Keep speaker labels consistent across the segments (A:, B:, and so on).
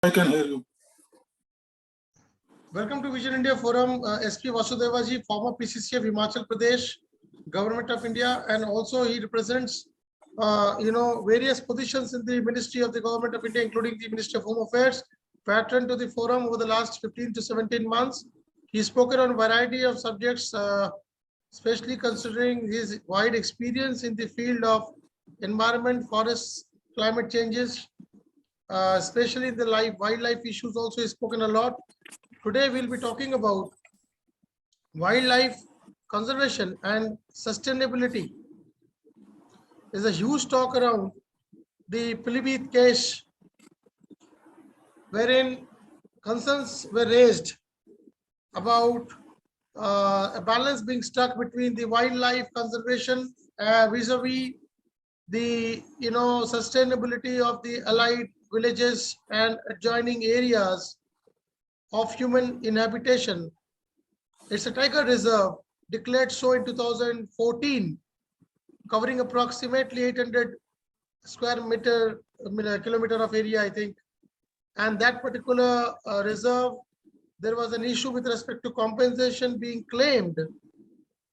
A: I can hear you.
B: Welcome to Vision India Forum. SP Vasudevaji, former PCC of Himachal Pradesh, Government of India, and also he represents, various positions in the Ministry of the Government of India, including the Ministry of Home Affairs. Patron to the forum over the last 15 to 17 months. He's spoken on a variety of subjects, especially considering his wide experience in the field of environment, forests, climate changes, especially the wildlife issues also is spoken a lot. Today we'll be talking about wildlife conservation and sustainability. There's a huge talk around the Pilibhit case wherein concerns were raised about a balance being struck between the wildlife conservation vis-a-vis the sustainability of the allied villages and adjoining areas of human inhabitation. It's a tiger reserve declared so in 2014, covering approximately 800 square kilometer of area, I think. And that particular reserve, there was an issue with respect to compensation being claimed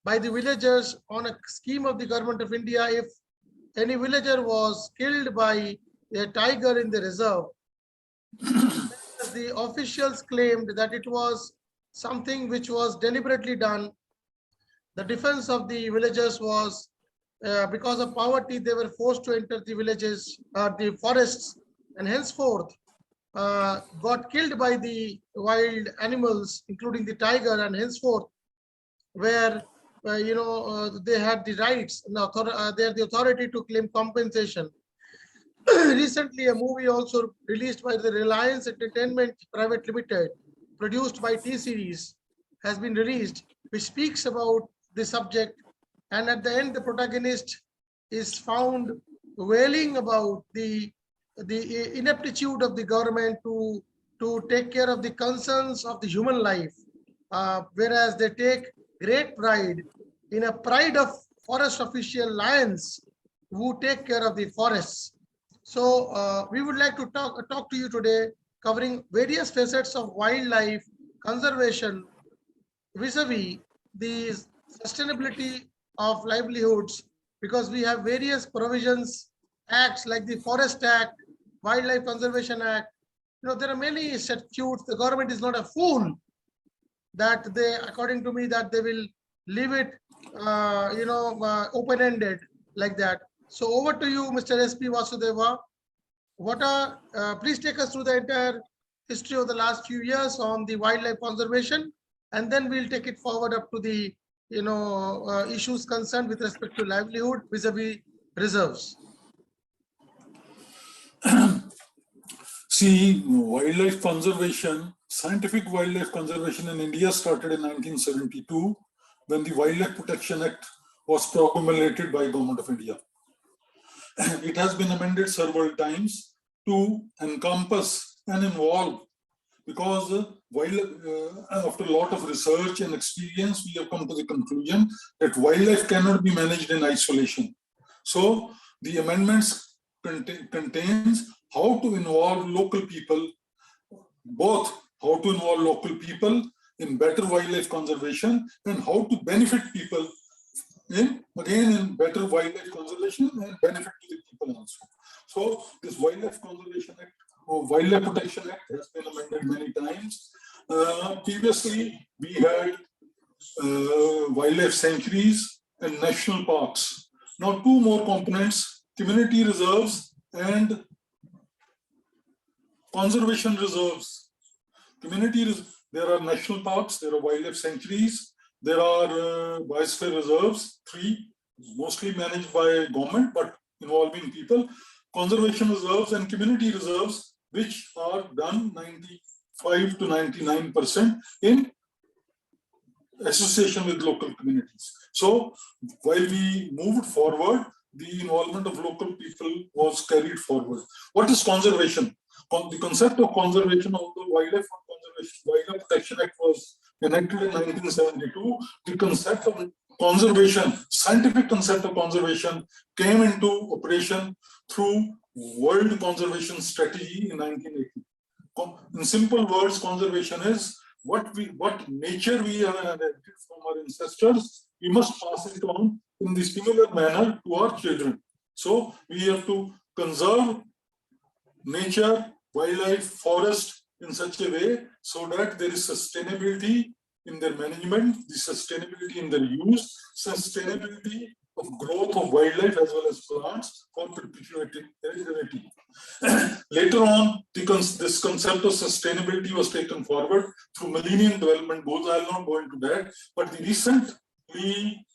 B: by the villagers on a scheme of the Government of India. If any villager was killed by a tiger in the reserve, the officials claimed that it was something which was deliberately done. The defense of the villagers was because of poverty, they were forced to enter the villages, the forests, and henceforth got killed by the wild animals, including the tiger, and henceforth where they had the rights, they had the authority to claim compensation. Recently, a movie also released by the Reliance Entertainment Private Limited, produced by T-Series, has been released, which speaks about the subject. And at the end, the protagonist is found wailing about the ineptitude of the government to take care of the concerns of the human life, whereas they take great pride in a pride of forest official lions who take care of the forests. So we would like to talk to you today, covering various facets of wildlife conservation vis-a-vis the sustainability of livelihoods, because we have various provisions, acts like the Forest Act, Wildlife Conservation Act. There are many statutes. The government is not a fool that they, according to me, that they will leave it, open-ended like that. So over to you, Mr. SP Vasudeva. Please take us through the entire history of the last few years on the wildlife conservation, and then we'll take it forward up to the issues concerned with respect to livelihood vis-a-vis reserves.
A: See, wildlife conservation, scientific wildlife conservation in India started in 1972 when the Wildlife Protection Act was promulgated by Government of India. It has been amended several times to encompass and involve, because after a lot of research and experience, we have come to the conclusion that wildlife cannot be managed in isolation. So the amendments contains how to involve local people, both how to involve local people in better wildlife conservation and how to benefit people in better wildlife conservation and benefit to the people also. So this Wildlife Conservation Act or Wildlife Protection Act has been amended many times. Previously, we had wildlife sanctuaries and national parks. Now two more components: community reserves and conservation reserves. There are national parks, there are wildlife sanctuaries, there are biosphere reserves, 3, mostly managed by government but involving people. Conservation reserves and community reserves, which are done 95 to 99% in association with local communities. So while we moved forward, the involvement of local people was carried forward. What is conservation? The concept of conservation of the Wildlife Protection Act was enacted in 1972. The concept of conservation, scientific concept of conservation, came into operation through World Conservation Strategy in 1980. In simple words, conservation is what nature we have inherited from our ancestors, we must pass it on in the similar manner to our children. So we have to conserve nature, wildlife, forest in such a way so that there is sustainability in their management, the sustainability in their use, sustainability of growth of wildlife as well as plants for perpetuating heredity. Later on, this concept of sustainability was taken forward through Millennium Development Goals. I will not go into that, but the recently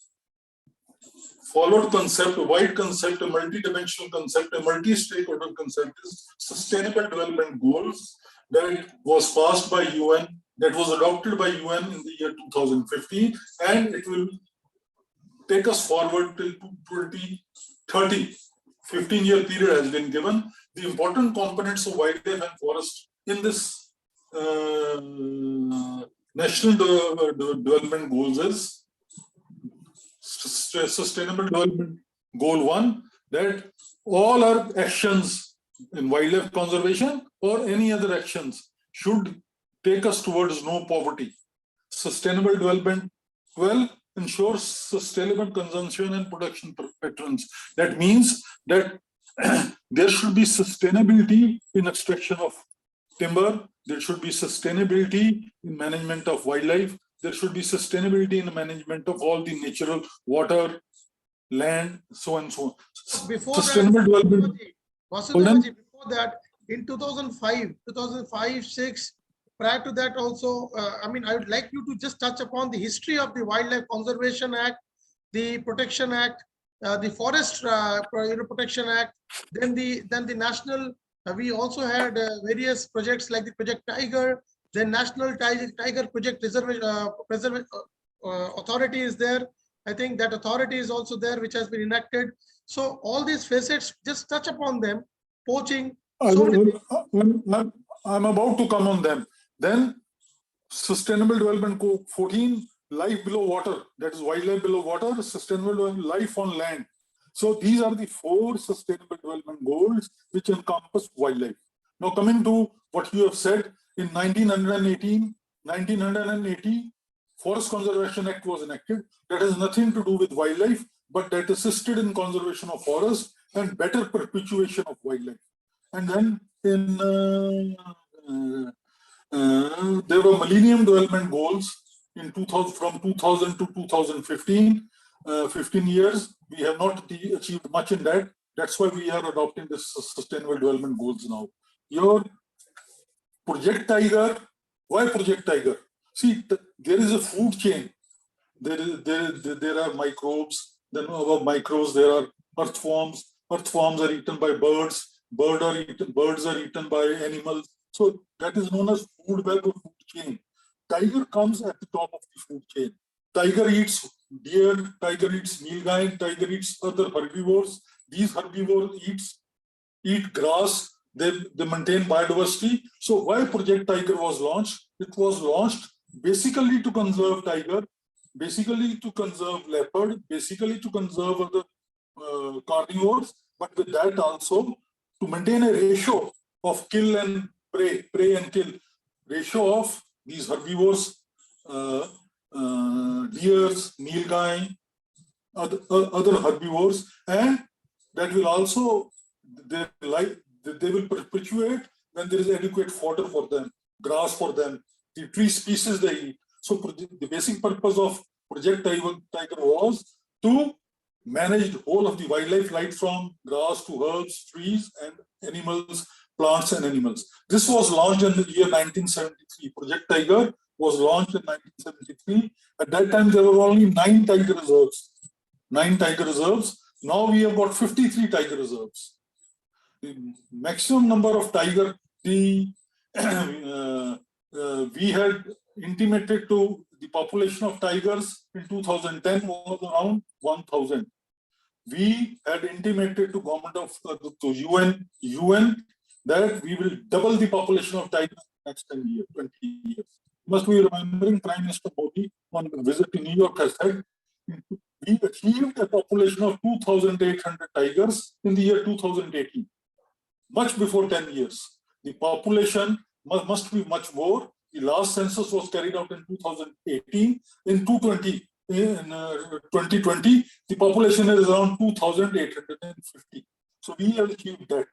A: followed concept, a wide concept, a multi-dimensional concept, a multi-stakeholder concept is Sustainable Development Goals that was passed by UN, that was adopted by UN in the year 2015, and it will take us forward till 2030. 15-year period has been given. The important components of wildlife and forest in this National Development Goals is Sustainable Development Goal 1, that all our actions in wildlife conservation or any other actions should take us towards no poverty. Sustainable Development 12 ensures sustainable consumption and production patterns. That means that there should be sustainability in extraction of timber, there should be sustainability in management of wildlife, there should be sustainability in the management of all the natural water, land, so on and so on.
B: Before
A: Sustainable development.
B: Vasudhavaji, before that, in 2005, 6, prior to that also, I would like you to just touch upon the history of the Wildlife Conservation Act, the Protection Act, the Forest Protection Act, then the national. We also had various projects like the Project Tiger, then National Tiger Project Authority is there. I think that authority is also there, which has been enacted. So all these facets, just touch upon them. Poaching.
A: I'm about to come on them. Then Sustainable Development Goal 14, life below water, that is wildlife below water, sustainable life on land. So these are the 4 sustainable development goals which encompass wildlife. Now coming to what you have said, in 1980, Forest Conservation Act was enacted. That has nothing to do with wildlife, but that assisted in conservation of forests and better perpetuation of wildlife. And then in there were Millennium Development Goals in 2000, from 2000 to 2015. 15 years, we have not achieved much in that. That's why we are adopting the Sustainable Development Goals now. Your Project Tiger, why Project Tiger? See, there is a food chain. There are microbes. Then above microbes, there are earthworms. Earthworms are eaten by birds. Birds are eaten by animals. So that is known as food web or food chain. Tiger comes at the top of the food chain. Tiger eats deer, tiger eats nilgai, tiger eats other herbivores. These herbivores eat grass, they maintain biodiversity. So why Project Tiger was launched? It was launched basically to conserve tiger, basically to conserve leopard, basically to conserve other carnivores, but with that also to maintain a ratio of kill and prey and kill, ratio of these herbivores, deers, nilgai, other herbivores, and that will also they will perpetuate when there is adequate fodder for them, grass for them, the tree species they eat. So the basic purpose of Project Tiger was to manage the whole of the wildlife, right from grass to herbs, trees, and animals, plants and animals. This was launched in the year 1973. Project Tiger was launched in 1973. At that time, there were only 9 tiger reserves. 9 tiger reserves. Now we have got 53 tiger reserves. The maximum number of tiger, we had intimated to the population of tigers in 2010 was around 1,000. We had intimated to government of to UN that we will double the population of tigers in the next 10 years, 20 years. Must be remembering Prime Minister Modi on a visit to New York has said we achieved a population of 2,800 tigers in the year 2018, much before 10 years. The population must be much more. The last census was carried out in 2018. In 2020, the population is around 2,850. So we have achieved that.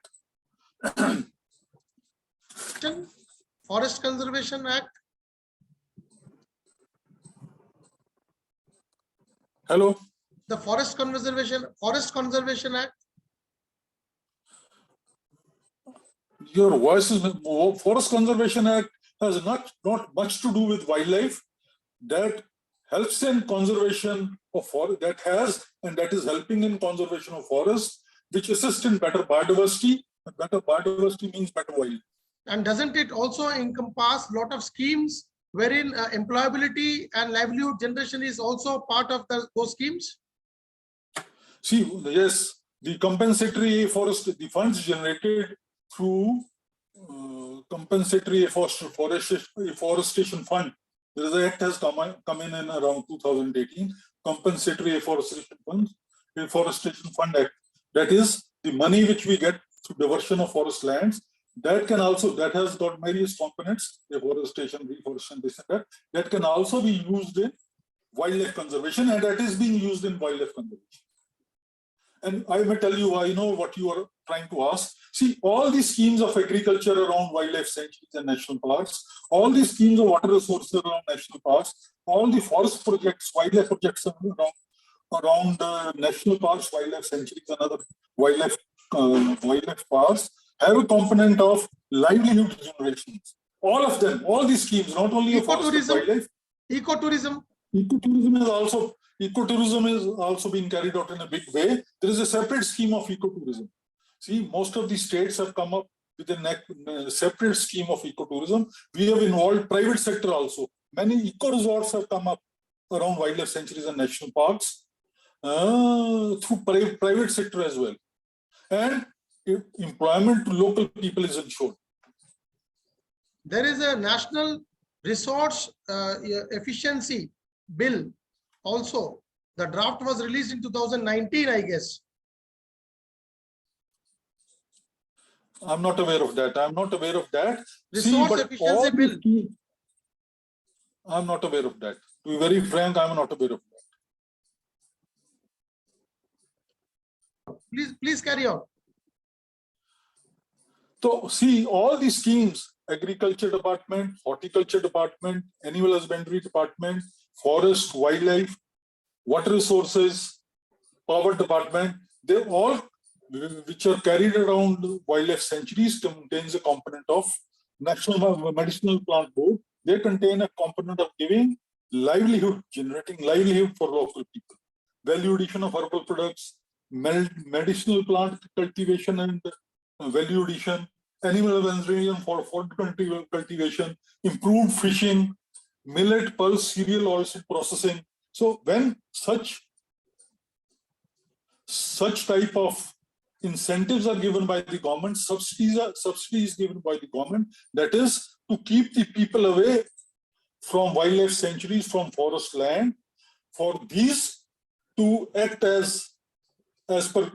B: Forest Conservation Act.
A: Hello.
B: The Forest Conservation Act.
A: Your voice is Forest Conservation Act has not much to do with wildlife. That helps in conservation of forest. That is helping in conservation of forests, which assists in better biodiversity. And better biodiversity means better wildlife.
B: And doesn't it also encompass a lot of schemes wherein employability and livelihood generation is also part of those schemes?
A: See, yes, the compensatory forest, the funds generated through compensatory afforestation fund. There is an act has come in around 2018. Compensatory afforestation fund act. That is the money which we get through diversion of forest lands. That has got various components, afforestation, reforestation, this and that. That can also be used in wildlife conservation, and that is being used in wildlife conservation. And I may tell you, I know what you are trying to ask. See, all these schemes of agriculture around wildlife sanctuaries and national parks, all these schemes of water resources around national parks, all the forest projects, wildlife projects around national parks, wildlife sanctuaries, and other wildlife parks have a component of livelihood generation. All of them, all these schemes, not only
B: ecotourism,
A: wildlife.
B: Ecotourism
A: is also being carried out in a big way. There is a separate scheme of ecotourism. See, most of the states have come up with a separate scheme of ecotourism. We have involved private sector also. Many eco-resorts have come up around wildlife sanctuaries and national parks through private sector as well. And employment to local people is ensured.
B: There is a national resource efficiency bill also. The draft was released in 2019, I guess.
A: I'm not aware of that.
B: Resource efficiency bill.
A: I'm not aware of that. To be very frank, I'm not aware of that.
B: Please carry on.
A: So see, all these schemes, agriculture department, horticulture department, animal husbandry department, forest, wildlife, water resources, power department, they all, which are carried around wildlife sanctuaries, contains a component of National Medicinal Plant Board. They contain a component of giving livelihood, generating livelihood for local people. Value addition of herbal products, medicinal plant cultivation and value addition, animal husbandry for food cultivation, improved fishing, millet, pulse, cereal, oilseed processing. So when such type of incentives are given by the government, subsidies given by the government, that is to keep the people away from wildlife sanctuaries, from forest land, for these to act as per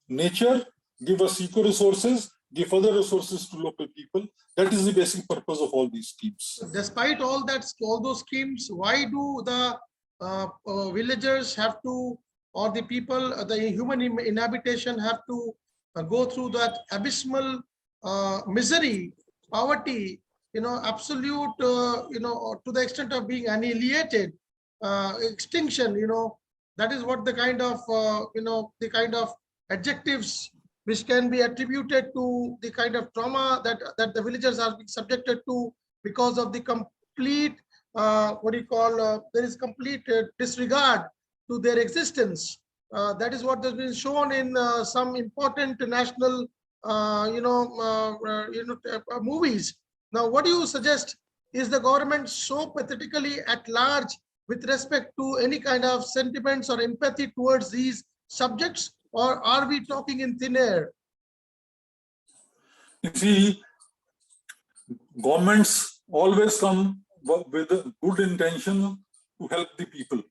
A: nature, give us eco resources, give other resources to local people. That is the basic purpose of all these schemes.
B: Despite all those schemes, why do the villagers have to, or the people, the human inhabitation have to go through that abysmal misery, poverty, absolute, to the extent of being annihilated, extinction, that is what the kind of adjectives which can be attributed to the kind of trauma that the villagers are being subjected to because of the complete, there is complete disregard to their existence. That is what has been shown in some important national, movies. Now, what do you suggest? Is the government so pathetically at large with respect to any kind of sentiments or empathy towards these subjects, or are we talking in thin air?
A: You see, governments always come with a good intention to help the people.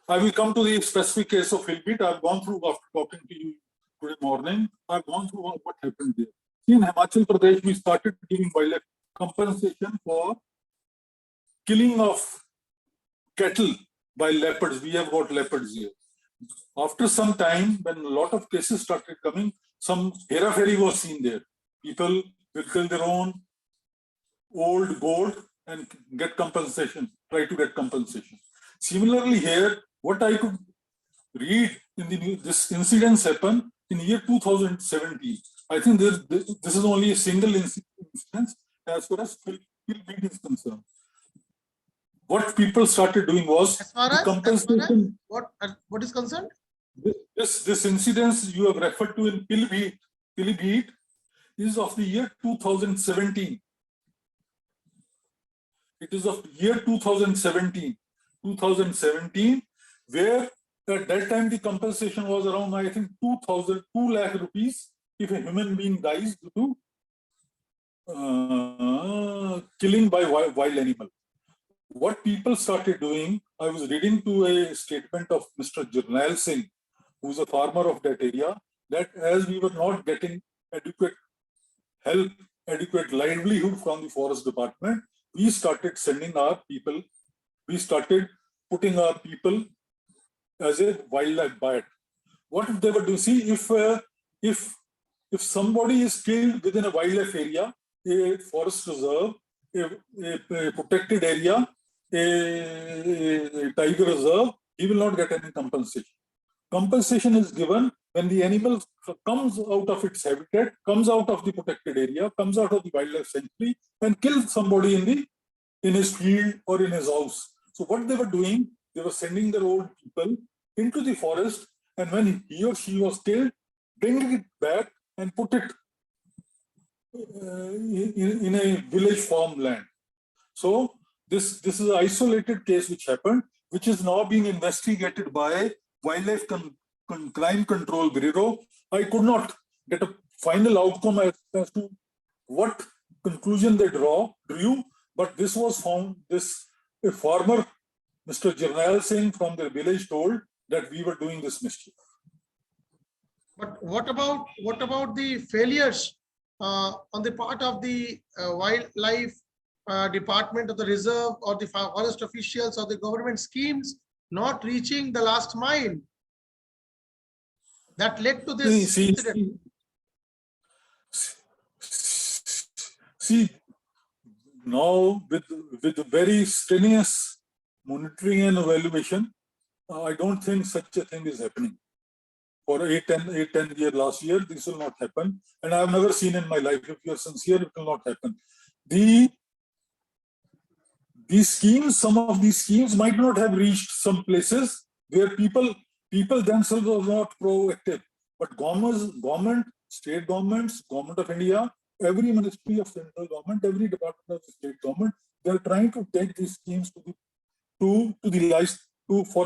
A: I will come to the specific case of Pilibhit. I've gone through, after talking to you today morning, I've gone through what happened there. In Himachal Pradesh, we started giving wildlife compensation for killing of cattle by leopards. We have got leopards here. After some time, when a lot of cases started coming, some hera-fairy was seen there. People will kill their own old gold and get compensation, try to get compensation. Similarly here, what I could read in the news, this incidents happened in year 2017. I think this is only a single instance as far as Pilibhit is concerned. What people started doing was
B: As far
A: the
B: as
A: compensation.
B: what is concerned?
A: This incidents you have referred to in Pilibhit is of the year 2017. It is of year 2017, where at that time the compensation was around, I think, 2 lakh rupees if a human being dies due to killing by wild animal. What people started doing, I was reading to a statement of Mr. Jarnail Singh, who's a farmer of that area, that as we were not getting adequate help, adequate livelihood from the forest department, we started sending our people, we started putting our people as a wildlife bite. What they were doing, see, if somebody is killed within a wildlife area, a forest reserve, a protected area, a tiger reserve, he will not get any compensation. Compensation is given when the animal comes out of its habitat, comes out of the protected area, comes out of the wildlife sanctuary, and kills somebody in his field or in his house. So what they were doing, they were sending their old people into the forest, and when he or she was killed, bring it back and put it in a village farmland. So this is an isolated case which happened, which is now being investigated by Wildlife Crime Control Bureau. I could not get a final outcome as to what conclusion they drew, but this was found. A farmer, Mr. Jarnail Singh from their village, told that we were doing this mischief.
B: But what about the failures on the part of the wildlife department of the reserve or the forest officials or the government schemes not reaching the last mile that led to this incident?
A: See, now with very strenuous monitoring and evaluation, I don't think such a thing is happening. For 10 years last year, this will not happen. And I have never seen in my life, if you are sincere, it will not happen. These schemes, some of these schemes might not have reached some places where people themselves are not proactive. But government, state governments, government of India, every ministry of central government, every department of the state government, they are trying to take these schemes for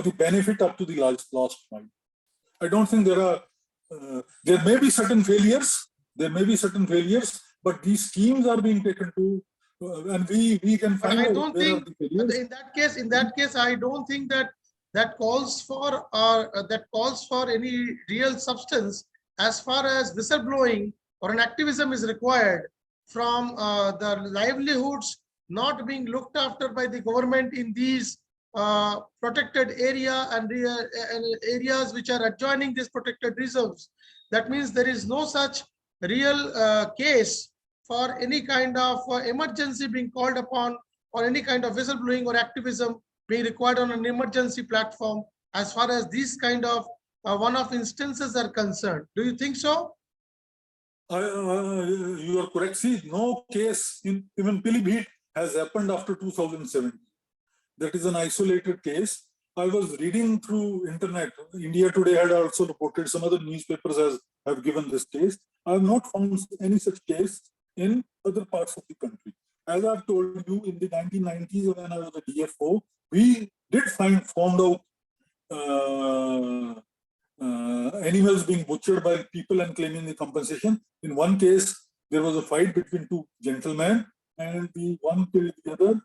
A: the benefit up to the last mile. I don't think there may be certain failures. But these schemes are being taken to, and we can find.
B: But I don't think in that case, I don't think that calls for any real substance as far as whistleblowing or an activism is required from the livelihoods not being looked after by the government in these protected area and areas which are adjoining these protected reserves. That means there is no such real case for any kind of emergency being called upon or any kind of whistleblowing or activism being required on an emergency platform as far as these kind of one-off instances are concerned. Do you think so?
A: You are correct. See, no case in even Pilibhit has happened after 2017. That is an isolated case. I was reading through internet. India Today had also reported, some other newspapers have given this case. I have not found any such case in other parts of the country. As I've told you, in the 1990s when I was a DFO, we did found out animals being butchered by people and claiming the compensation. In one case, there was a fight between two gentlemen and the one killed the other,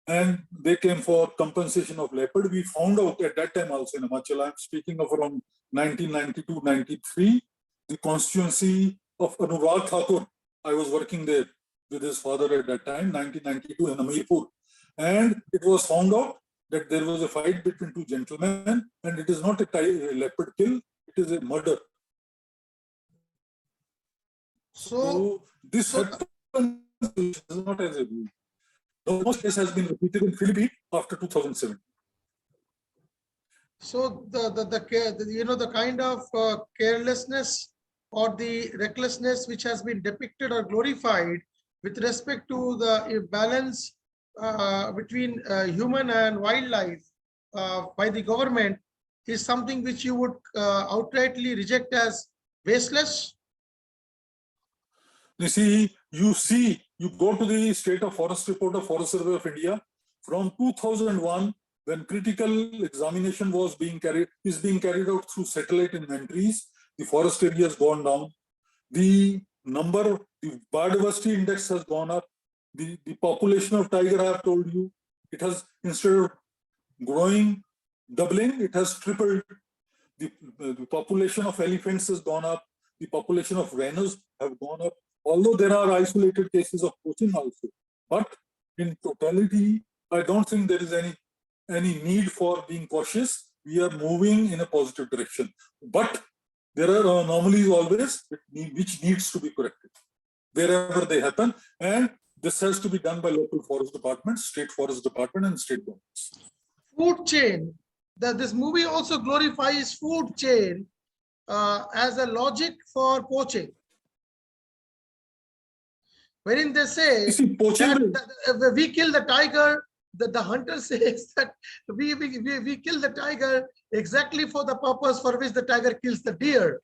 A: and they came for compensation of leopard. We found out at that time also in Himachal, I'm speaking of around 1992-93, the constituency of Anurag Thakur. I was working there. with his father at that time, 1992 in Amirpur. And it was found out that there was a fight between two gentlemen, and it is not a leopard kill, it is a murder. So this happens not as a rule. The most case has been repeated in Pilibhit after 2007.
B: So the kind of carelessness or the recklessness which has been depicted or glorified with respect to the balance between human and wildlife by the government is something which you would outrightly reject as baseless.
A: You go to the State of Forest report of Forest Survey of India from 2001, when critical examination is being carried out through satellite inventories. The forest area has gone down. The biodiversity index has gone up. The population of tiger, I have told you, it has, instead of growing, doubling, it has tripled. The population of elephants has gone up. The population of rhinos have gone up. Although there are isolated cases of poaching also, but in totality, I don't think there is any need for being cautious. We are moving in a positive direction, but there are anomalies always which needs to be corrected wherever they happen, and this has to be done by local forest departments, state forest department, and state governments.
B: Food chain. This movie also glorifies food chain as a logic for poaching, wherein they say that we kill the tiger. The hunter says that we kill the tiger exactly for the purpose for which the tiger kills the deer.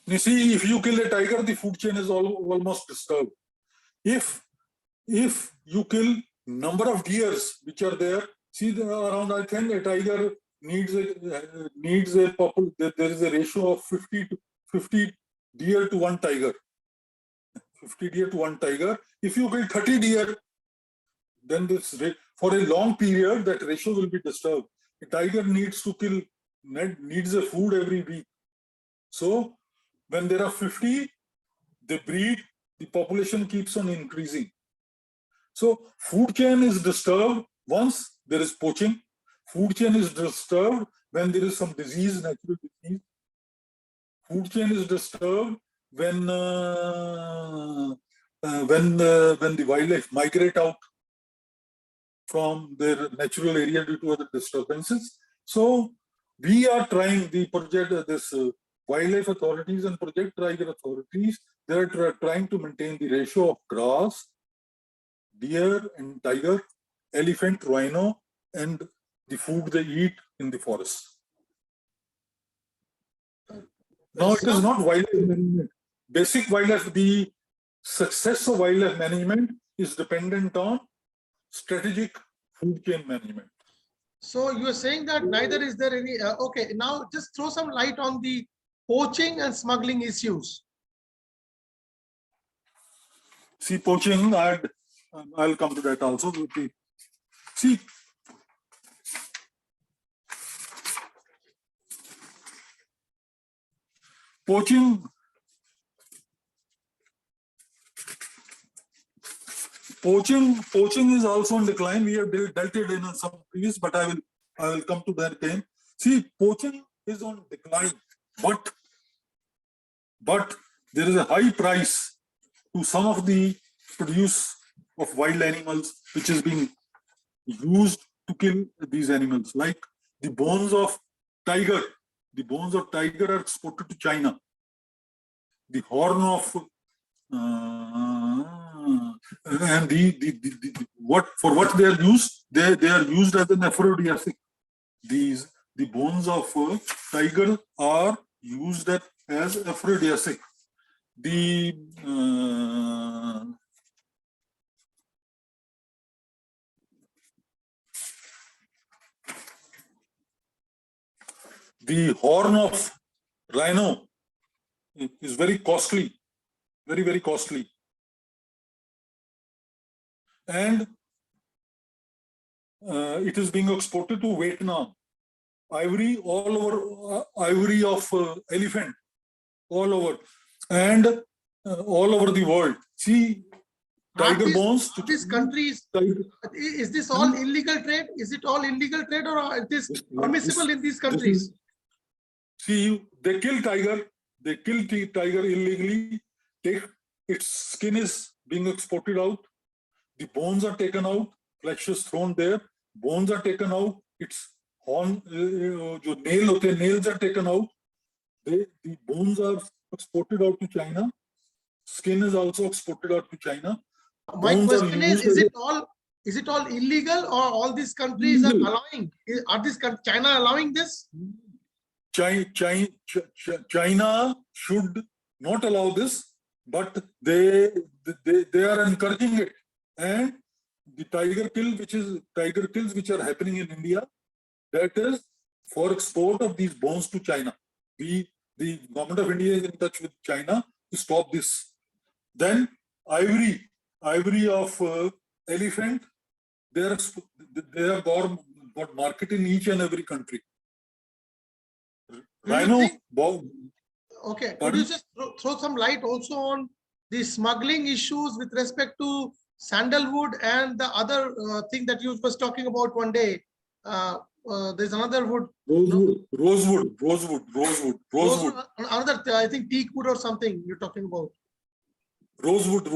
A: You see, if you kill a tiger, the food chain is almost disturbed. If you kill number of deers which are there, see around, I think a tiger needs a there is a ratio of 50 deer to one tiger. 50 deer to one tiger. If you kill 30 deer, then this for a long period that ratio will be disturbed. A tiger needs a food every week. So when there are 50, they breed, the population keeps on increasing. So food chain is disturbed once there is poaching. Food chain is disturbed when there is some disease, natural disease. Food chain is disturbed when the wildlife migrate out from their natural area due to other disturbances. So we are trying, the project, wildlife authorities and Project Tiger authorities, they are trying to maintain the ratio of grass, deer and tiger, elephant, rhino, and the food they eat in the forest. Now it is not wildlife management. Basic wildlife, the success of wildlife management is dependent on strategic food chain management.
B: So you are saying that neither is there any, okay, now just throw some light on the poaching and smuggling issues.
A: See, poaching, I'll come to that also. See, poaching is also on decline. We have dealt it in some previous, but I will come to that again. See, poaching is on decline, but there is a high price to some of the produce of wild animals which is being used to kill these animals, like the bones of tiger. The bones of tiger are exported to China. The horn of and for what they are used? They are used as an aphrodisiac. The bones of tiger are used as aphrodisiac. The horn of rhino is very costly, very costly, and it is being exported to Vietnam. Ivory all over, ivory of elephant all over. and all over the world. See, tiger bones.
B: These countries, is this all illegal trade? Is it all illegal trade, or is this permissible in these countries?
A: See, they kill tiger. They kill tiger illegally. Its skin is being exported out. The bones are taken out. Flesh is thrown there. Bones are taken out. Its horn, nails are taken out. The bones are exported out to China. Skin is also exported out to China.
B: My question is it all illegal, or all these countries are allowing? Are this China allowing this?
A: China should not allow this, but they are encouraging it. And the tiger kills which are happening in India, that is for export of these bones to China. The government of India is in touch with China to stop this. Then ivory of elephant, they have got market in each and every country. Rhino.
B: Okay, could you just throw some light also on the smuggling issues with respect to sandalwood and the other thing that you was talking about one day? There's another wood.
A: Rosewood.
B: Another, I think, teak wood or something you're talking about.
A: Rosewood.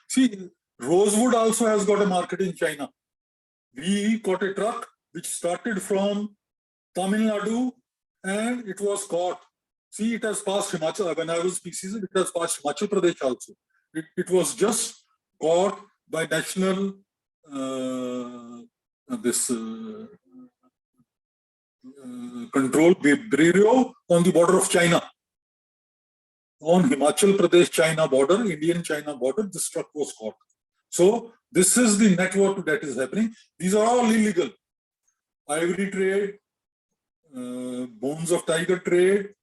A: See, rosewood also has got a market in China. We got a truck which started from Tamil Nadu and it was caught. See, it has passed Himachal. When I was species, it has passed Himachal Pradesh also. It was just caught by national control bureau on the border of China. On Himachal Pradesh China border, Indian China border, this truck was caught. So this is the network that is happening. These are all illegal. Ivory trade, bones of tiger trade,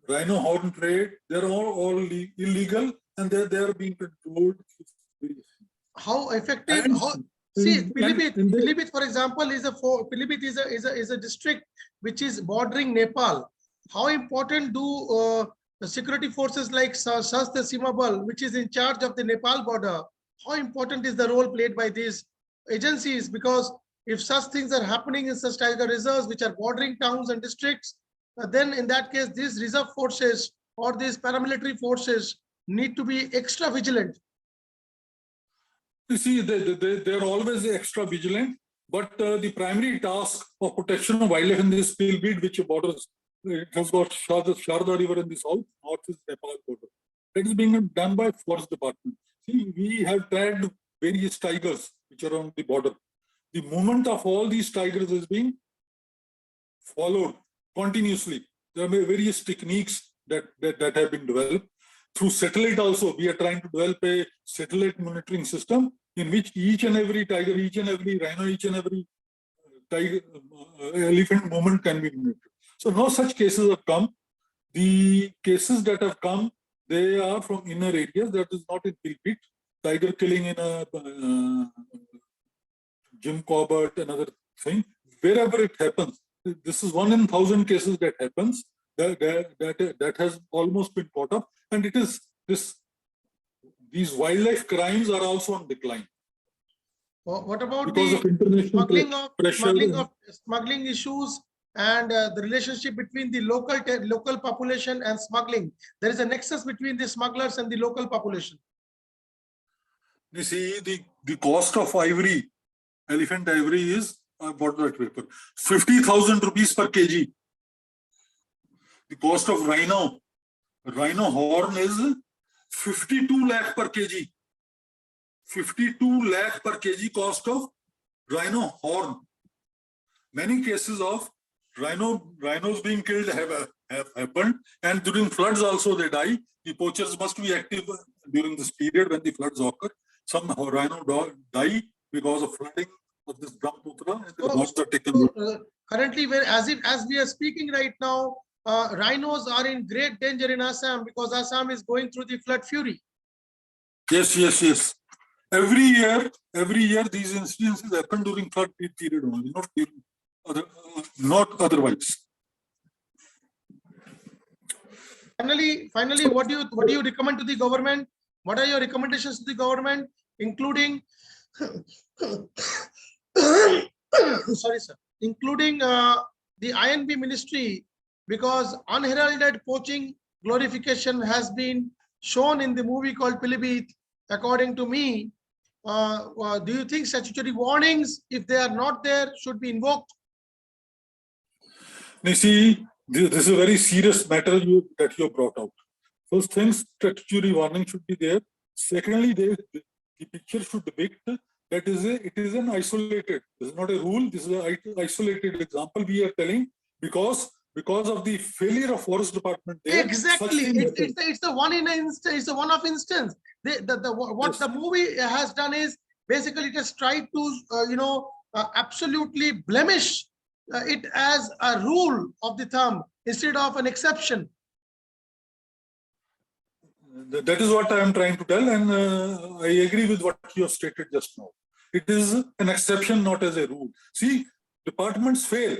A: rhino horn trade, they're all illegal, and they are being controlled.
B: How effective? Pilibhit, for example, Pilibhit is a district which is bordering Nepal. How important do the security forces like Sastra Sima Bal, which is in charge of the Nepal border, how important is the role played by these agencies? Because if such things are happening in such tiger reserves, which are bordering towns and districts, then in that case, these reserve forces or these paramilitary forces need to be extra vigilant.
A: You see, they're always extra vigilant, but the primary task of protection of wildlife in this Pilibhit, which borders, it has got Sharda River in the south, north is Nepal border. That is being done by Forest Department. See, we have tracked various tigers which are on the border. The movement of all these tigers is being followed continuously. There are various techniques that have been developed. Through satellite also, we are trying to develop a satellite monitoring system in which each and every tiger, each and every rhino, each and every tiger, elephant movement can be monitored. So no such cases have come. The cases that have come, they are from inner areas. That is not in Pilibhit. Tiger killing in a Jim Corbett, another thing. Wherever it happens, this is 1 in 1,000 cases that happens. That has almost been caught up, and it is this. These wildlife crimes are also on decline.
B: What about
A: because of international
B: smuggling issues and the relationship between the local population and smuggling? There is a nexus between the smugglers and the local population.
A: You see, the cost of ivory, elephant ivory, is about that paper, 50,000 rupees per kg. The cost of rhino horn is 52 lakh per kg. 52 lakh per kg cost of rhino horn. Many cases of rhinos being killed have happened, and during floods also they die. The poachers must be active during this period when the floods occur. Some rhino die because of flooding of this Brahmaputra, and the horns are taken.
B: Currently, as we are speaking right now, rhinos are in great danger in Assam because Assam is going through the flood fury.
A: Yes. Every year these incidences happen during flood period only, not otherwise.
B: Finally, what do you recommend to the government? What are your recommendations to the government, including sorry, sir, including the INB ministry, because unheralded poaching glorification has been shown in the movie called Pilibhit. According to me, do you think statutory warnings, if they are not there, should be invoked?
A: You see, this is a very serious matter that you brought out. First things, statutory warning should be there. Secondly, the picture should depict that it is an isolated. This is not a rule. This is an isolated example we are telling because of the failure of forest department there.
B: Exactly, it's the one in an instance. It's a one-off instance. What yes. The movie has done is basically it has tried to absolutely blemish it as a rule of the thumb instead of an exception.
A: That is what I am trying to tell, and I agree with what you have stated just now. It is an exception, not as a rule. See, departments fail.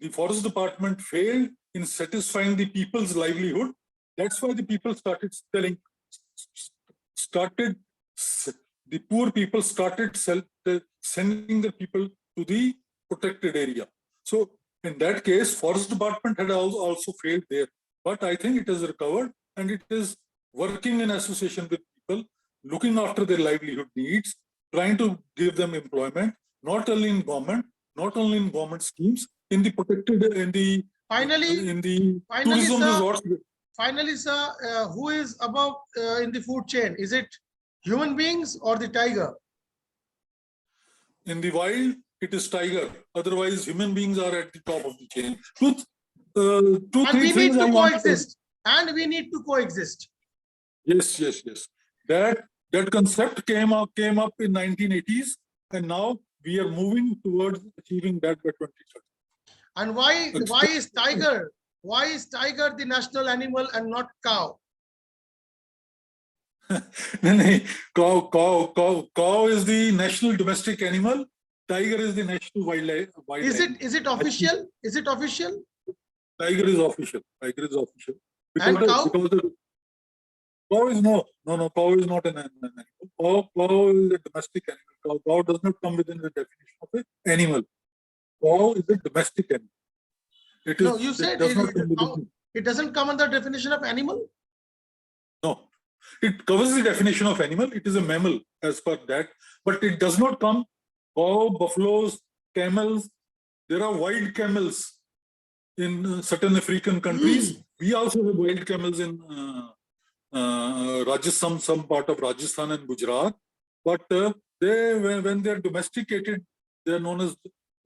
A: The forest department failed in satisfying the people's livelihood. That's why the people the poor people started sending the people to the protected area. So in that case, forest department had also failed there. But I think it has recovered and it is working in association with people, looking after their livelihood needs, trying to give them employment, not only in government schemes, in the protected, in the tourism resorts.
B: Finally, sir, who is above in the food chain? Is it human beings or the tiger?
A: In the wild, it is tiger. Otherwise, human beings are at the top of the chain. And
B: we need to coexist. And we need to coexist.
A: Yes. That concept came up in 1980s, and now we are moving towards achieving that by 2030.
B: And why is tiger? Why is tiger the national animal and not cow?
A: Cow is the national domestic animal. Tiger is the national wildlife.
B: Is it official? Is it official?
A: Tiger is official.
B: And cow?
A: Cow is no. Cow is not an animal. Cow is a domestic animal. Cow does not come within the definition of an animal. Cow is a domestic animal.
B: You said it doesn't come under the definition of animal?
A: No. It covers the definition of animal. It is a mammal as per that. But it does not come cow, buffaloes, camels. There are wild camels in certain African countries. We also have wild camels in Rajasthan, some part of Rajasthan and Gujarat. But when they are domesticated, they are known as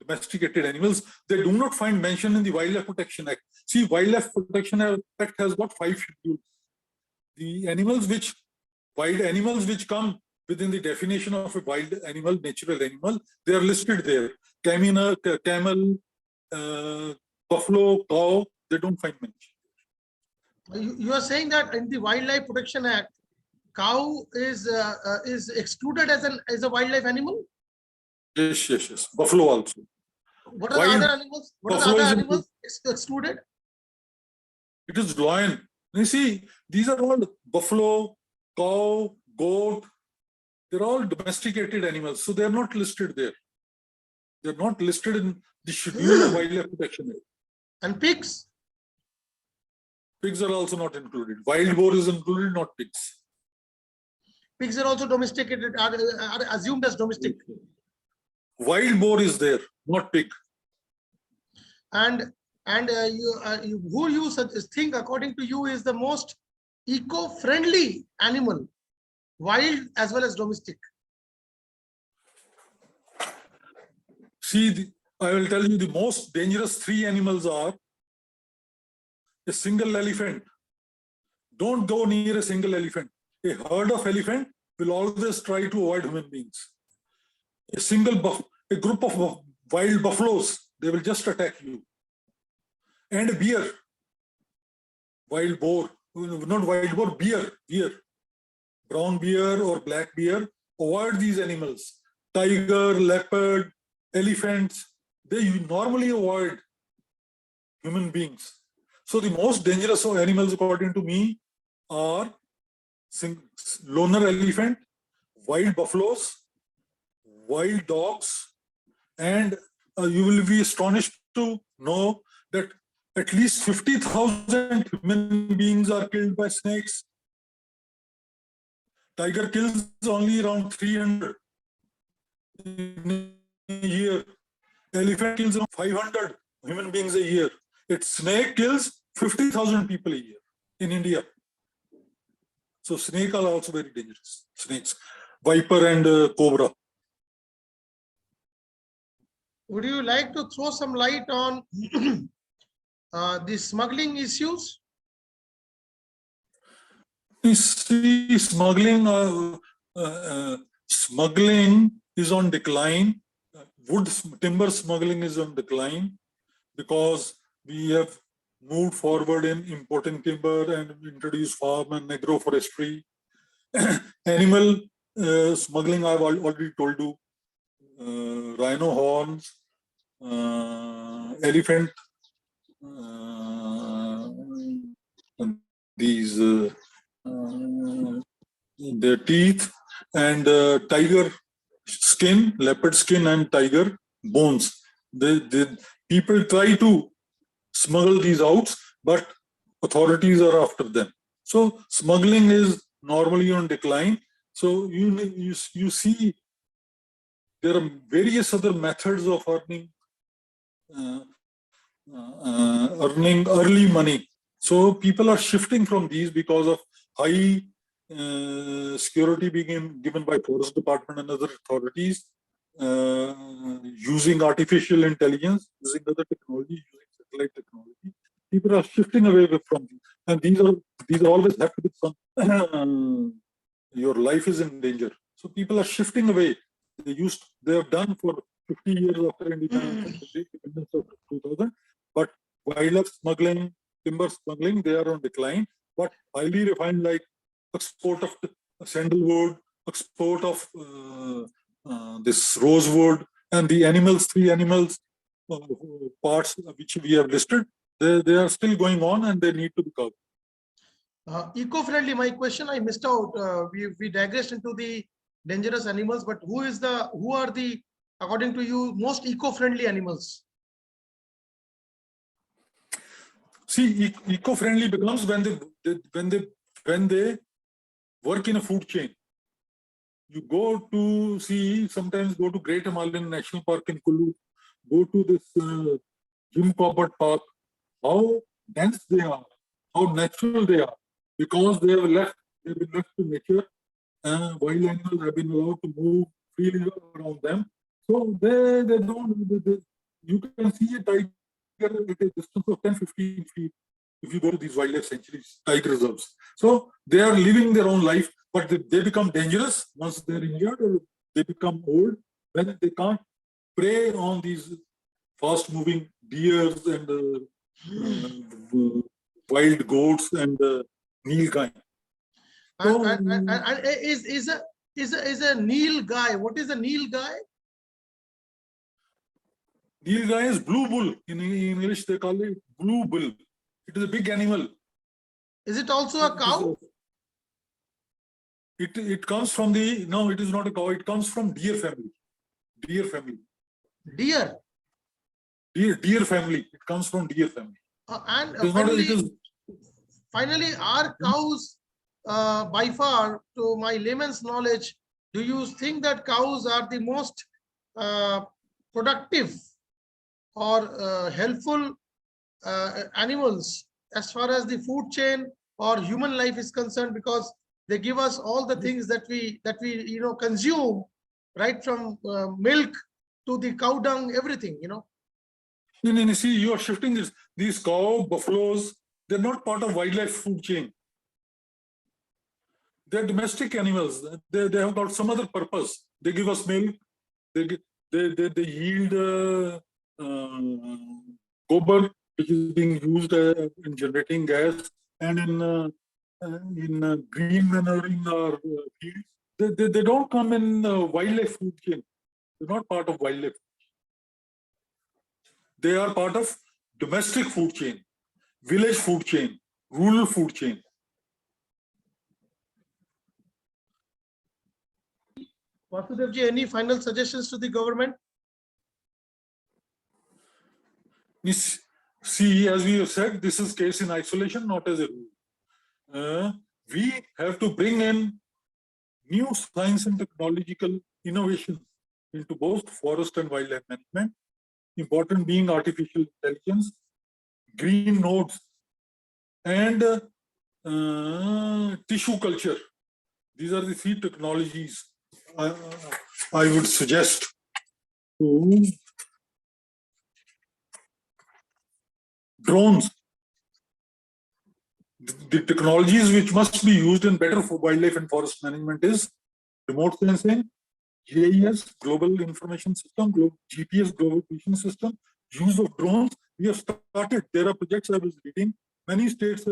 A: domesticated animals. They do not find mention in the Wildlife Protection Act. See, Wildlife Protection Act has got 5 schedules. The wild animals which come within the definition of a wild animal, natural animal, they are listed there. Camel, buffalo, cow, they don't find mention.
B: You are saying that in the Wildlife Protection Act, cow is excluded as a wildlife animal?
A: Yes. Buffalo also.
B: What are the other animals? What are the other animals excluded?
A: It is lion. You see, these are all buffalo, cow, goat. They're all domesticated animals, so they are not listed there. They're not listed in the schedule of Wildlife Protection Act.
B: And pigs?
A: Pigs are also not included. Wild boar is included, not pigs.
B: Pigs are also domesticated, are assumed as domestic.
A: Wild boar is there, not pig.
B: And who you think, according to you, is the most eco-friendly animal, wild as well as domestic?
A: See, I will tell you the most dangerous 3 animals are a single elephant. Don't go near a single elephant. A herd of elephant will always try to avoid human beings. A group of wild buffaloes, they will just attack you. And a bear, wild boar, not wild boar, bear, brown bear or black bear, avoid these animals. Tiger, leopard, elephants, they normally avoid human beings. So the most dangerous animals, according to me, are loner elephant, wild buffaloes, wild dogs, and you will be astonished to know that at least 50,000 human beings are killed by snakes. Tiger kills only around 300 in a year. Elephant kills around 500 human beings a year. Its snake kills 50,000 people a year in India. So snakes are also very dangerous. Snakes, viper and cobra.
B: Would you like to throw some light on the smuggling issues?
A: You see, smuggling is on decline. Wood timber smuggling is on decline because we have moved forward in importing timber and introduced farm and agroforestry. Animal smuggling, I've already told you. Rhino horns, elephant, these their teeth, and tiger skin, leopard skin, and tiger bones. People try to smuggle these out, but authorities are after them. So smuggling is normally on decline. So you see there are various other methods of uh, earning early money. So people are shifting from these because of high security being given by forest department and other authorities, using artificial intelligence, using other technology, using satellite technology. People are shifting away from these, and these always have to be some. Your life is in danger. So people are shifting away. They have done for 50 years after independence of 2000, but wildlife smuggling, timber smuggling, they are on decline. But highly refined, like export of sandalwood, export of this rosewood, and the animals, three animals parts which we have listed, they are still going on and they need to be covered.
B: Eco-friendly, my question I missed out. We digressed into the dangerous animals, but who are the, according to you, most eco-friendly animals?
A: See, eco-friendly becomes when they work in a food chain. You go to see, sometimes go to Great Himalayan National Park in Kullu, go to this Jim Corbett Park, how dense they are, how natural they are, because they've been left to nature. Wild animals have been allowed to move freely around them. So they don't, you can see a tiger at a distance of 10-15 feet if you go to these wildlife sanctuaries, tiger reserves. So they are living their own life, but they become dangerous once they're injured or they become old when they can't prey on these fast moving deers and wild goats and nilgai. So,
B: And is a nilgai? What is a nilgai?
A: Nilgai is blue bull. In English, they call it blue bull. It is a big animal.
B: Is it also a cow?
A: It comes from the, no, it is not a cow. It comes from deer family. Deer family.
B: Deer.
A: Deer family. It comes from deer family.
B: Finally, are cows by far, to my layman's knowledge, do you think that cows are the most productive or helpful animals as far as the food chain or human life is concerned, because they give us all the things that we consume, right from milk to the cow dung, everything,
A: See, you are shifting this. These cow, buffaloes, they're not part of wildlife food chain. They're domestic animals. They have got some other purpose. They give us milk. They yield gobar, which is being used in generating gas and in green manuring our fields. They don't come in wildlife food chain. They're not part of wildlife. They are part of domestic food chain. village food chain, rural food chain.
B: Vasudevji, any final suggestions to the government?
A: See, as we have said, this is case in isolation, not as a rule. We have to bring in new science and technological innovations into both forest and wildlife management, important being artificial intelligence, green nodes, and tissue culture. These are the three technologies I would suggest. Drones. The technologies which must be used in better for wildlife and forest management is remote sensing, GIS, Global Information System, GPS, Global Vision System, use of drones. We have started. There are projects I was reading. Many states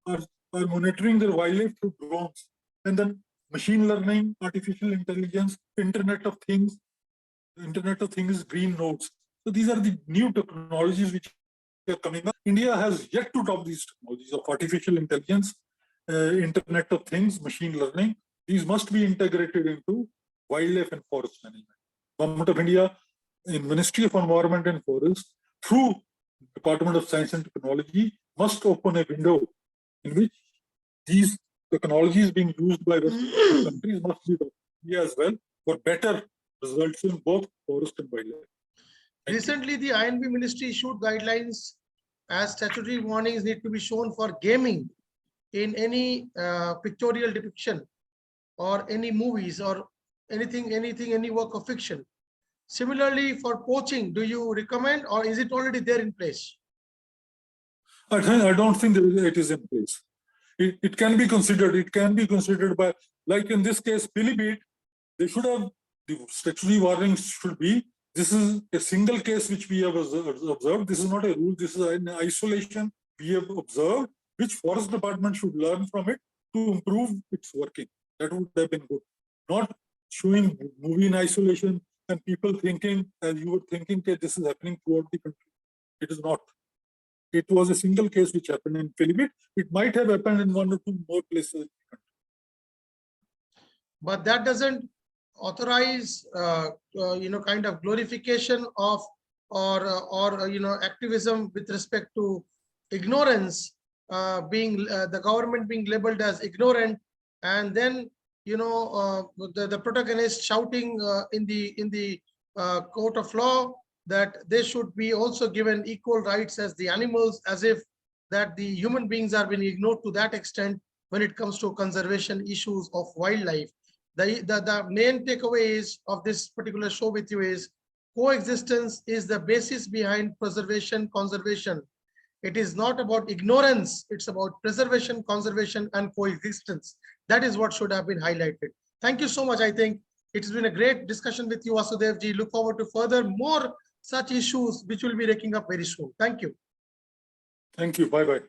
A: are monitoring their wildlife through drones. And then machine learning, artificial intelligence, Internet of Things, green nodes. So these are the new technologies which are coming up. India has yet to adopt these technologies of artificial intelligence, Internet of Things, machine learning. These must be integrated into wildlife and forest management. Government of India, in Ministry of Environment and Forest, through Department of Science and Technology, must open a window in which these technologies being used by Western countries must be adopted India as well for better results in both forest and wildlife.
B: Recently, the INB ministry issued guidelines as statutory warnings need to be shown for gaming in any pictorial depiction or any movies or any work of fiction. Similarly, for poaching, do you recommend or is it already there in place?
A: I don't think it is in place. It can be considered. It can be considered by, like in this case, Pilibhit, they should have, the statutory warnings should be, this is a single case which we have observed. This is not a rule. This is an isolation we have observed, which forest department should learn from it to improve its working. That would have been good. Not showing movie in isolation and people thinking, as you were thinking, that this is happening throughout the country. It is not. It was a single case which happened in Pilibhit. It might have happened in one or two more places in the country.
B: But that doesn't authorize, kind of glorification of or activism with respect to ignorance, being the government being labeled as ignorant, and then the protagonist shouting in the court of law that they should be also given equal rights as the animals, as if that the human beings are being ignored to that extent when it comes to conservation issues of wildlife. The main takeaways of this particular show with you is coexistence is the basis behind preservation, conservation. It is not about ignorance. It's about preservation, conservation, and coexistence. That is what should have been highlighted. Thank you so much. I think it's been a great discussion with you, Vasudevji. Look forward to further more such issues which will be raking up very soon. Thank you.
A: Thank you. Bye-bye.